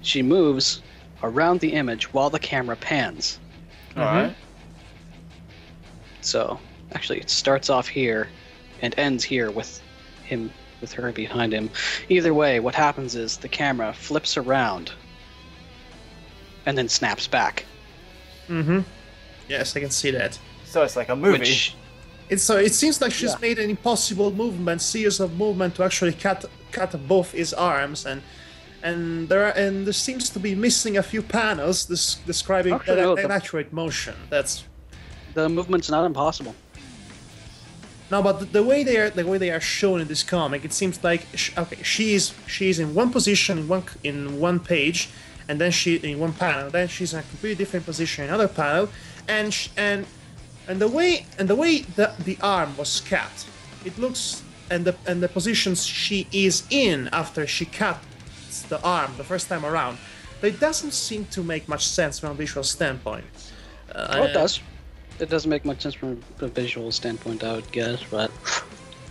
she moves around the image while the camera pans. Alright. So, actually, it starts off here and ends here with her behind him. Either way, what happens is the camera flips around and then snaps back. Mm-hmm. Yes, I can see that. So it's like a movie. It seems like she's made an impossible series of movement to actually cut both his arms, and there seems to be missing a few panels describing an accurate motion. That's the movement's not impossible. No, but the way they are shown in this comic, it seems like she's in one position in one page, and then she in one panel, then she's in a completely different position in another panel, and the way the arm was cut, it looks and the positions she is in after she cuts the arm the first time around, it doesn't seem to make much sense from a visual standpoint. It does. It doesn't make much sense from a visual standpoint, I would guess, but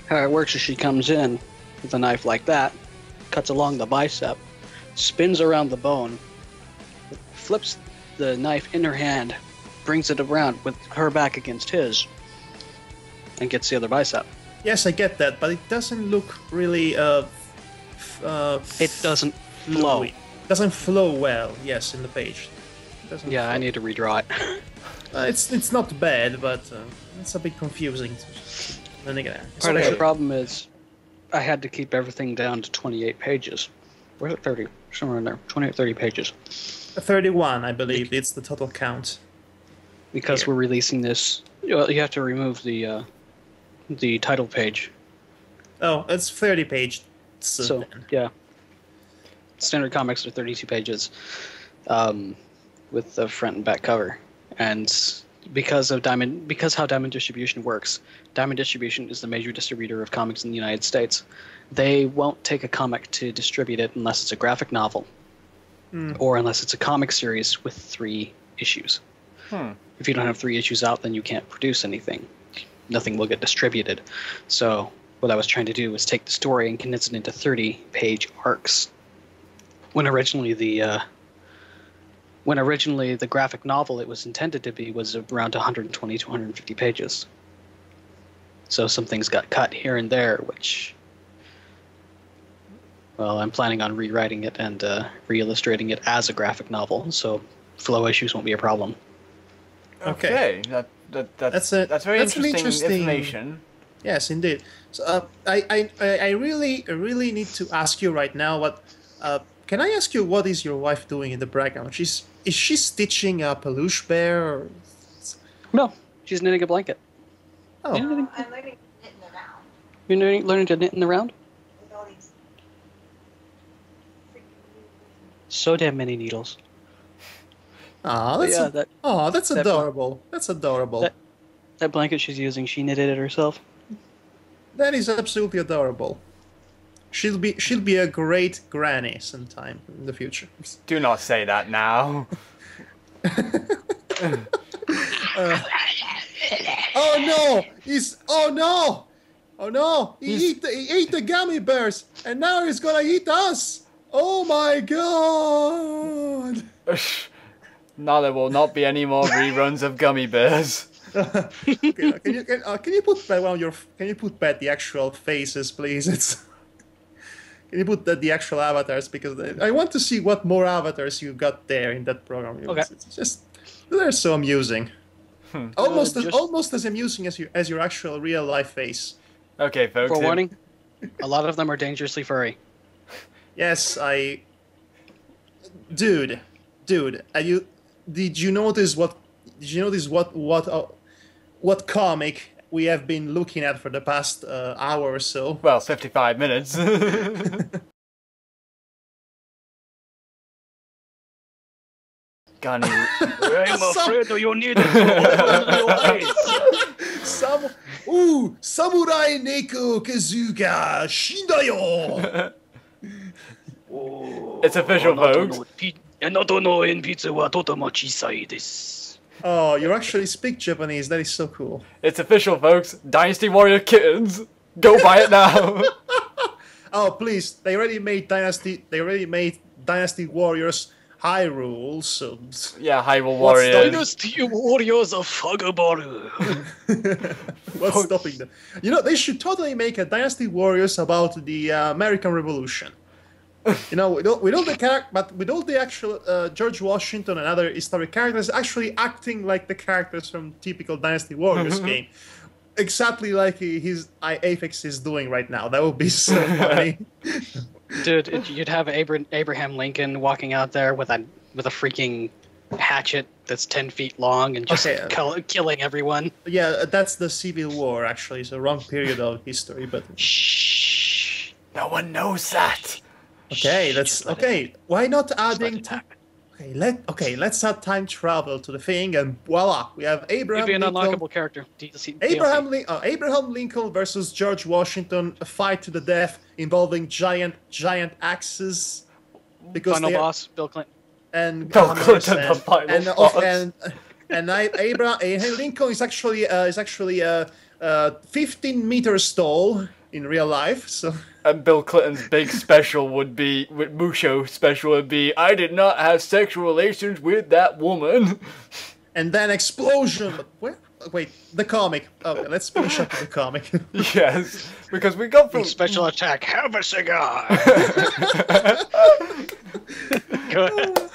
how it works is she comes in with a knife like that, cuts along the bicep, spins around the bone, flips the knife in her hand, brings it around with her back against his, and gets the other bicep. Yes, I get that, but it doesn't look really it doesn't flow. It doesn't flow well, yes, in the page. Yeah, I need to redraw it. It's not bad, but it's a bit confusing. Part of the problem is I had to keep everything down to 28 pages. Where's it 30? Somewhere in there. 28, 30 pages. 31, I believe. It's the total count. Because we're releasing this, you have to remove the title page. Oh, it's 30 pages. So yeah. Standard comics are 32 pages with the front and back cover. And because how Diamond Distribution works, Diamond Distribution is the major distributor of comics in the United States. They won't take a comic to distribute it unless it's a graphic novel or unless it's a comic series with 3 issues. If you don't have 3 issues out, then you can't produce anything. Nothing will get distributed. So what I was trying to do was take the story and condense it into 30-page arcs. When originally the graphic novel it was intended to be was around 120 to 150 pages. So some things got cut here and there, which, well, I'm planning on rewriting it and re-illustrating it as a graphic novel, so flow issues won't be a problem. Okay, that's very interesting information. Yes, indeed. So I really need to ask you right now what. Can I ask you what is your wife doing in the background? Is she stitching a peluche bear? Or... No, she's knitting a blanket. Oh. I'm learning to knit in the round. You're learning to knit in the round? With all these so damn many needles. That's adorable. That's adorable. That blanket she's using, she knitted it herself. That is absolutely adorable. She'll be a great granny sometime in the future. Do not say that now. Oh no! He ate the gummy bears, and now he's gonna eat us. Oh my god! Now there will not be any more reruns of gummy bears. Okay, can you put back the actual faces, please? Can you put the actual avatars, because I want to see what more avatars you got there in that program. Okay. It's just they're so amusing. Almost as amusing as your actual real life face. Okay, folks. Forewarning, a lot of them are dangerously furry. Yes, dude, Dude, did you notice what comic we have been looking at for the past hour or so? Well, 55 minutes. Got any... I'm afraid you need to open your eyes. Samurai Neko Kazuka Shindayo! It's official, folks. Oh, you actually speak Japanese. That is so cool. It's official, folks. Dynasty Warrior Kittens. Go buy it now. Oh, please. They already made Dynasty Warriors Hyrule, so... Yeah, Hyrule Warriors. Dynasty Warriors of Fagabaru. What's stopping them? You know, they should totally make a Dynasty Warriors about the American Revolution. You know, with all the actual George Washington and other historic characters actually acting like the characters from typical Dynasty Warriors game, exactly like Aphex is doing right now. That would be so funny. Dude, you'd have Abraham Lincoln walking out there with a freaking hatchet that's 10 feet long and just killing everyone. Yeah, that's the Civil War. Actually, it's a wrong period of history, but shh, no one knows that. Okay, that's okay. Why not adding? Let's add time travel to the thing, and voila, we have Abraham. Maybe an unlockable character. Abraham Lincoln versus George Washington, a fight to the death involving giant axes. Because final boss, Bill Clinton. And Bill Clinton, the final boss. And Abraham Lincoln is actually 15 meters tall in real life, so. And Bill Clinton's big special would be, Musho special would be, I did not have sexual relations with that woman. And then explosion. Wait, the comic. Okay, let's finish up with the comic. Yes, because we got from special attack. Have a cigar. Go ahead.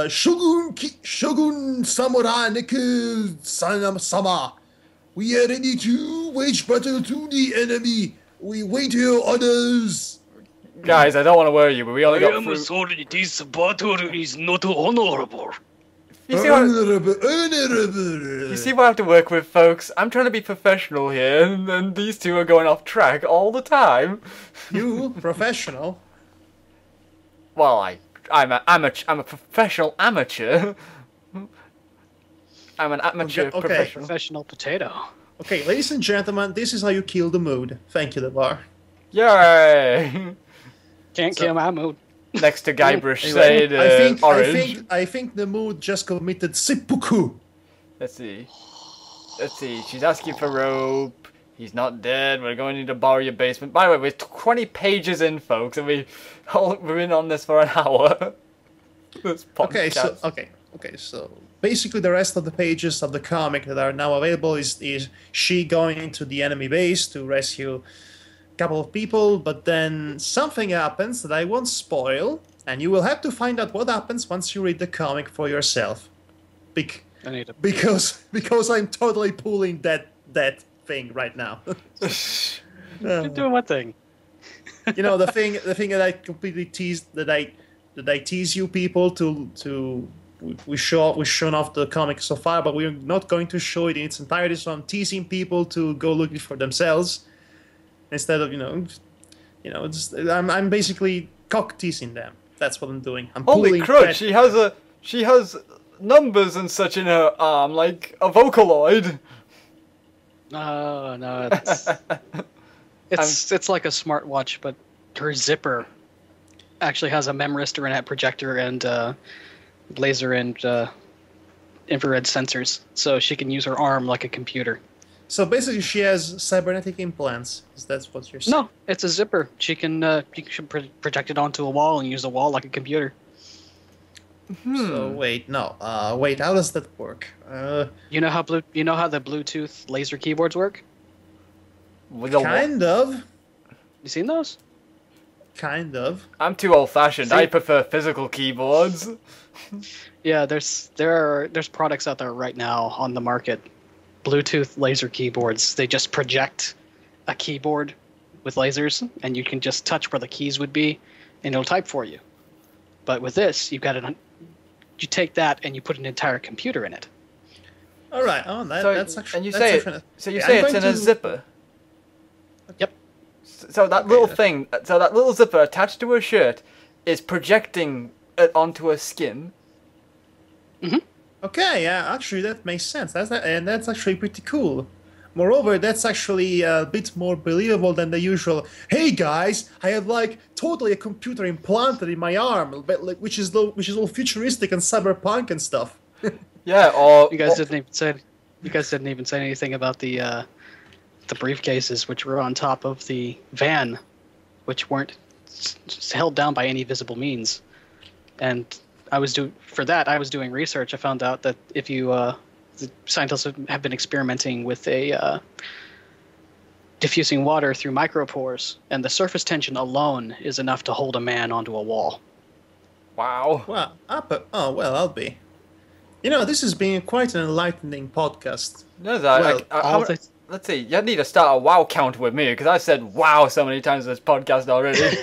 Shogun Samurai Neku Sama. We are ready to wage battle to the enemy. We wait your orders. Guys, I don't want to worry you, but we only got through... I am sorry, this battle is not honorable. You see what I have to work with, folks? I'm trying to be professional here, and these two are going off track all the time. You professional? Well, I'm a professional amateur. I'm an amateur professional potato. Okay, ladies and gentlemen, this is how you kill the mood. Thank you, Devar. Yay! Can't kill my mood. Next to Guybrush said orange. I think the mood just committed seppuku. Let's see. She's asking for rope. He's not dead. We're going to need to borrow your basement. By the way, we're 20 pages in, folks, and we've been on this for an hour. Okay, so basically the rest of the pages of the comic that are now available is she going into the enemy base to rescue a couple of people, but then something happens that I won't spoil, and you will have to find out what happens once you read the comic for yourself. Because I'm totally pulling that thing right now. You're doing what thing? You know, the thing that I completely teased, that I tease you people to we've shown off the comic so far, but we're not going to show it in its entirety, so I'm teasing people to go looking for themselves instead of I'm basically cock teasing them. That's what I'm doing. I'm holy crud! She has numbers and such in her arm, like a Vocaloid. No, it's like a smartwatch, but her zipper actually has a memristor in it, projector, and laser and infrared sensors, so she can use her arm like a computer. So basically, she has cybernetic implants. Is that what you're saying? No, it's a zipper. She can project it onto a wall and use the wall like a computer. So wait, how does that work? You know how the Bluetooth laser keyboards work? Kind of. You seen those? Kind of. I'm too old-fashioned. I prefer physical keyboards. Yeah, there's products out there right now on the market. Bluetooth laser keyboards. They just project a keyboard with lasers, and you can just touch where the keys would be, and it'll type for you. But with this, you take that and you put an entire computer in it. All right. Oh, that's actually. And you that's say actually, it. So you say it's in a zipper. Yep. So that little thing, so that little zipper attached to a shirt, is projecting it onto a skin. Mm-hmm. Okay. Yeah. Actually, that makes sense. That's actually pretty cool. Moreover, that's actually a bit more believable than the usual. Hey guys, I have like totally a computer implanted in my arm, but like, which is all futuristic and cyberpunk and stuff. Yeah. Or you guys didn't even say anything about the briefcases, which were on top of the van, which weren't held down by any visible means. And I was doing research. I found out that if you the scientists have been experimenting with diffusing water through micropores, and the surface tension alone is enough to hold a man onto a wall. Wow. Well, I'll be. This has been quite an enlightening podcast. Let's see. You need to start a wow count with me because I said wow so many times in this podcast already.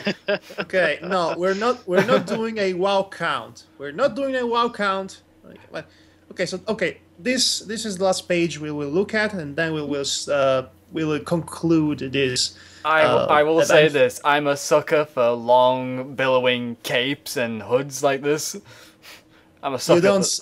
Okay, no, we're not doing a wow count. We're not doing a wow count. Okay, this is the last page we will look at, and then we will conclude this. I will say this: I'm a sucker for long billowing capes and hoods like this. I'm a sucker.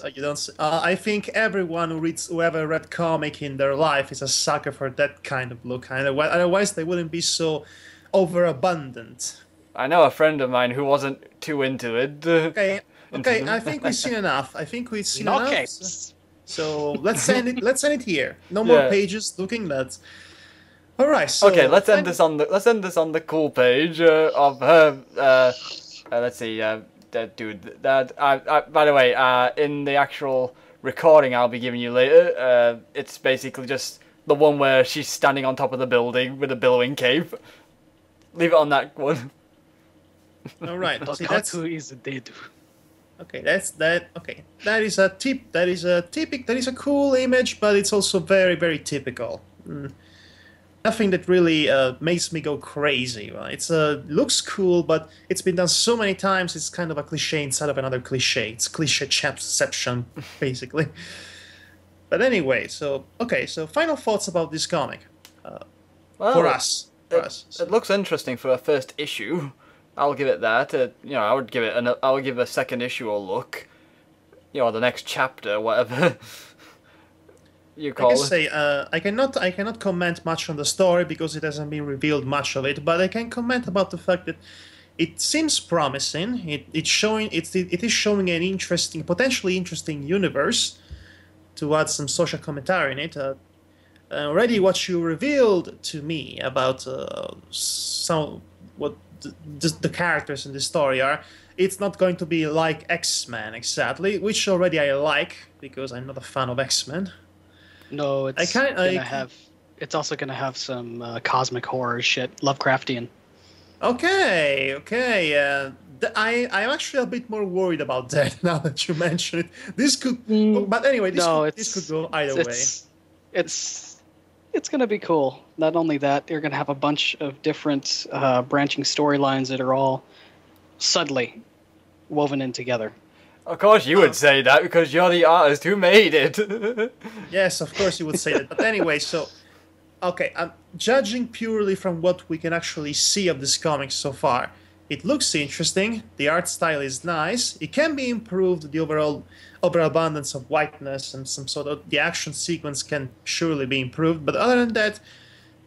You don't. I think everyone who ever read comic in their life is a sucker for that kind of look. Otherwise, they wouldn't be so overabundant. I know a friend of mine who wasn't too into it. Okay. I think we've seen enough. Capes. So let's end it here. No more pages looking nuts. All right. So okay, let's end this on the cool page of her. Let's see. That dude. By the way, in the actual recording I'll be giving you later, it's basically just the one where she's standing on top of the building with a billowing cape. Leave it on that one. All right. See, that's who is dead. Okay, that is a cool image, but it's also very, very typical. Nothing that really makes me go crazy. It looks cool, but it's been done so many times. It's kind of a cliche inside of another cliche. It's cliche-ception, basically. But anyway, so final thoughts about this comic for us. It looks interesting for a first issue. I'll give it that. I would give it. I would give a second issue a look. The next chapter, whatever you call it. I cannot comment much on the story because it hasn't been revealed much of it. But I can comment about the fact that it seems promising. It is showing an potentially interesting universe to add some social commentary in it. Already, what you revealed to me about the characters in the story are, it's not going to be like X-Men exactly, which already I like because I'm not a fan of X-Men. No, it's also gonna have some cosmic horror shit, Lovecraftian. Okay. I'm actually a bit more worried about that now that you mention it. This could, but anyway, this could go either way. It's going to be cool. Not only that, you're going to have a bunch of different branching storylines that are all subtly woven in together. Of course you would say that because you're the artist who made it. Yes, of course you would say that. But anyway, I'm judging purely from what we can actually see of this comic so far. It looks interesting. The art style is nice. It can be improved. The overall overabundance of whiteness and some sort of the action sequence can surely be improved. But other than that,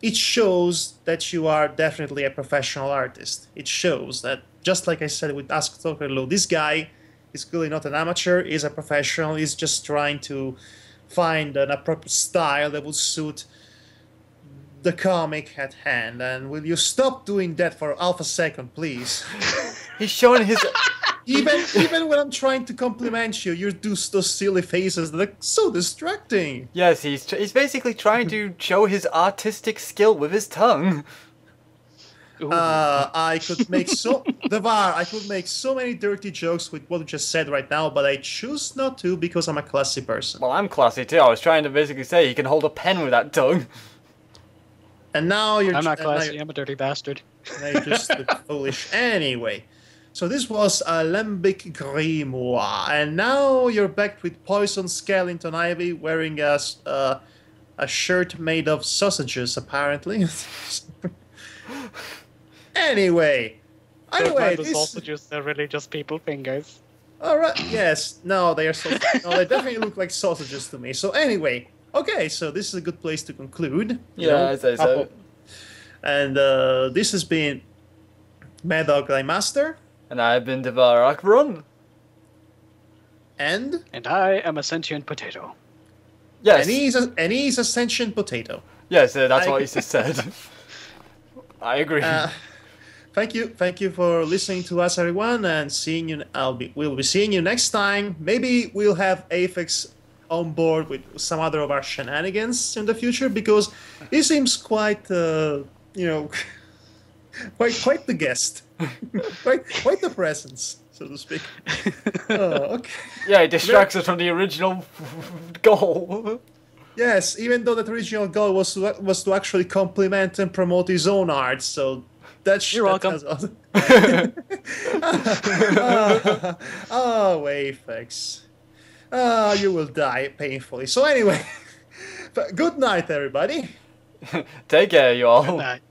it shows that you are definitely a professional artist. It shows that, just like I said with Ask Dr. Lou, this guy is clearly not an amateur. He's a professional. He's just trying to find an appropriate style that will suit the comic at hand. And will you stop doing that for half a second, please? He's showing his... Even when I'm trying to compliment you, you do those silly faces that are so distracting. Yes, he's basically trying to show his artistic skill with his tongue. I could make so many dirty jokes with what you just said right now, but I choose not to because I'm a classy person. Well, I'm classy too. I was trying to basically say he can hold a pen with that tongue. And now I'm not classy. I'm a dirty bastard. Now you just look foolish. Anyway, So this was Alembic Grimoire, and now you're back with Poison Skeleton Ivy wearing a shirt made of sausages, apparently. Anyway, the sausages are really just people fingers. All right. Yes. No, they are. No, they definitely look like sausages to me. So anyway, okay. So this is a good place to conclude. Yeah, I'd say so. And this has been Madhog Thy Master. And I've been Devar Akron. And I am a sentient potato. Yes. And he's a sentient potato. Yes, that's what he just said. I agree. Thank you for listening to us, everyone, and seeing you. We'll be seeing you next time. Maybe we'll have Aphex on board with some other of our shenanigans in the future, because he seems quite, quite the guest, quite the presence, so to speak. Okay. Yeah, it distracts us from the original goal. Yes, even though that original goal was to actually compliment and promote his own art, so that's... You're welcome. Oh, Aphex. You will die painfully. So anyway, good night, everybody. Take care, you all. Good night.